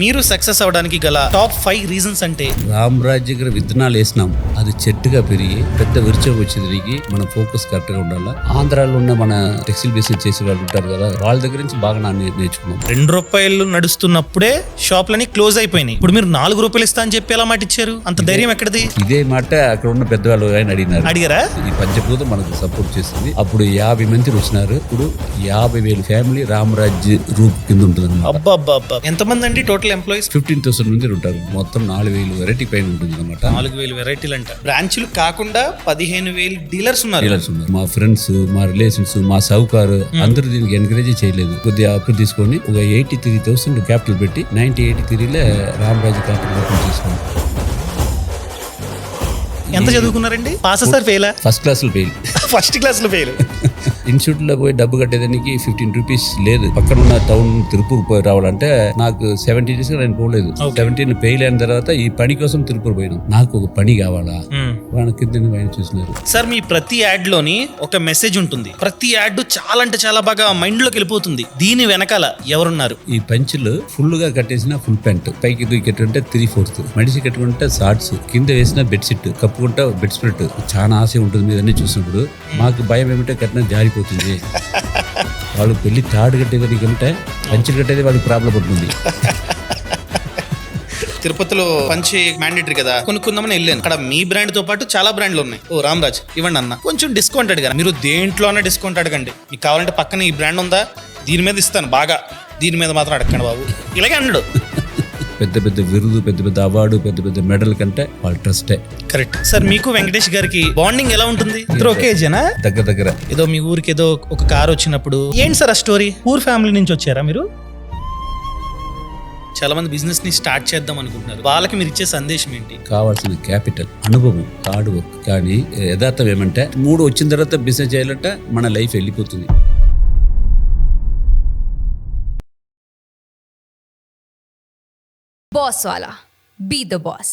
మీరు సక్సెస్ అవడానికి గల టాప్ 5 రీజన్స్ అంటే రామరాజ్ దగ్గర విత్తనాలు వేసినాం, అది చెట్టుగా పెరిగి పెద్ద విరుచం వచ్చేదికి మన ఫోకస్ కరెక్ట్ గా ఉండాలి. ఆంధ్రాలో ఉన్న మన టెక్స్టైల్ బిజినెస్ చేసే వాళ్ళు ఉంటారు కదా, వాళ్ళ దగ్గర నుంచి బాగా నేర్చుకున్నాం. ₹2 నడుస్తున్నప్పుడే షాప్లని క్లోజ్ అయిపోయినాయి. ఇప్పుడు మీరు ₹4 ఇస్తా అని చెప్పి ఎలా మాట ఇచ్చారు? అంత ధైర్యం ఎక్కడిది? ఇదే మాట అక్కడ ఉన్న పెద్దవాళ్ళు ఆయన అడిగారా? ఈ పంచభూతం మనకు సపోర్ట్ చేస్తుంది. అప్పుడు 50 మంది వచ్చినారు. ఇప్పుడు 50,000 ఫ్యామిలీ రామరాజ్ రూప్ కింద ఉంటుంది. అబ్బా ఎంతమంది అండి టోటల్ ఎంప్లాయీస్? 15,000 మంది ఉంటారు. మొత్తం 4,000 వెరైటీ పైన ఉంటుంది అనమాట. 4,000 వెరైటీలు అంట. బ్రాంచ్లు కాకుండా 15,000 డీలర్స్ ఉన్నారు. మా ఫ్రెండ్స్, మా రిలేషన్స్, మా సౌకారు అందరూ దీనికి ఎంకరేజ్ చేయలేదు. కొద్దిగా అప్పు తీసుకొని ఒక 83,000 క్యాపిటల్ పెట్టి 1983లో రామరాజ్ క్యాపిటల్ ఓపెన్ చేసుకున్నాం. ఎంత చదువుకున్నారండి? Pass sir fail? First class లో ఫెయిల్. ఫస్ట్ క్లాస్ లో ఫెయిల్. ఇన్స్టిట్యూట్ లో పోయి డబ్బు కట్టేదానికి 15 రూపీస్ లేదు. పక్కన ఉన్న టౌన్ తిరుపూర్ పోయి రావాలంటే నాకు 17 డేస్ నేను పోలేదు. 17 ఫెయిల్ అయిన తర్వాత ఈ పని కోసం తిరుపూర్ పోయినాం. నాకు ఒక పని కావాలా, వాళ్ళ కింద ఆయన చూసినారు. సార్ మీ ప్రతి యాడ్ లోని ఒక మెసేజ్ ఉంటుంది. ప్రతి యాడ్ చాలా అంటే చాలా బాగా మైండ్ లోకి వెళ్ళిపోతుంది. దీని వెనకాల ఎవరున్నారు? ఈ పంచులు ఫుల్ గా కట్టేసిన ఫుల్ ప్యాంట్, పైకి దూకెట్టుంటే 3/4, మడిసి కట్టుకుంటే షార్ట్స్, కింద వేసిన బెడ్షీట్, కప్పుకుంటే బెడ్ స్ప్రెడ్. చాలా ఆశ ఉంటుంది మీద అన్ని చూసినప్పుడు. మాకు భయం ఏమిటంటే కట్టిన జారిపోతుంది. వాళ్ళు పెళ్లి తాడు కట్టేది కంటే పంచులు కట్టేది వాళ్ళకి ప్రాబ్లం పడుతుంది. తిరుపతిలో పంచి మ్యాండేటరీ కదా, కొనుక్కుందామని వెళ్ళాను. అక్కడ మీ బ్రాండ్ తో పాటు చాలా బ్రాండ్లు ఉన్నాయి. ఓ రామరాజ్ ఇవ్వండి అన్న, కొంచెం డిస్కౌంట్ అడిగారు. మీరు దేంట్లోనే డిస్కౌంట్ అడగండి. మీకు కావాలంటే పక్కన ఈ బ్రాండ్ ఉందా, దీని మీద ఇస్తాను బాగా, దీని మీద మాత్రం అడగండి బాబు, ఇలాగే అన్నాడు. పెద్ద పెద్ద విరుదు, పెద్ద పెద్ద అవార్డు, పెద్ద పెద్ద మెడల్ కంటే వాళ్ళ ట్రస్టే కరెక్ట్. సార్ మీకు వెంకటేష్ గారికి బాండింగ్ ఎలా ఉంటుంది? ఇద్దరు ఒకే ఏజేనా? దగ్గర ఏదో మీ ఊరికి ఏదో ఒక కార్ వచ్చినప్పుడు ఏంటి సార్ ఆ స్టోరీ? పూర్ ఫ్యామిలీ నుంచి వచ్చారా మీరు? చాలా మంది బిజినెస్ ని స్టార్ట్ చేద్దాం అనుకుంటున్నారు. వాళ్ళకి మీరు ఇచ్చే సందేశం ఏంటి? కావాల్సిన క్యాపిటల్, అనుభవం, హార్డ్ వర్క్. కానీ యథార్థం ఏమంటే 3 వచ్చిన తర్వాత బిజినెస్ చేయాలంటే మన లైఫ్ వెళ్ళిపోతుంది. Boss wala. Be the boss.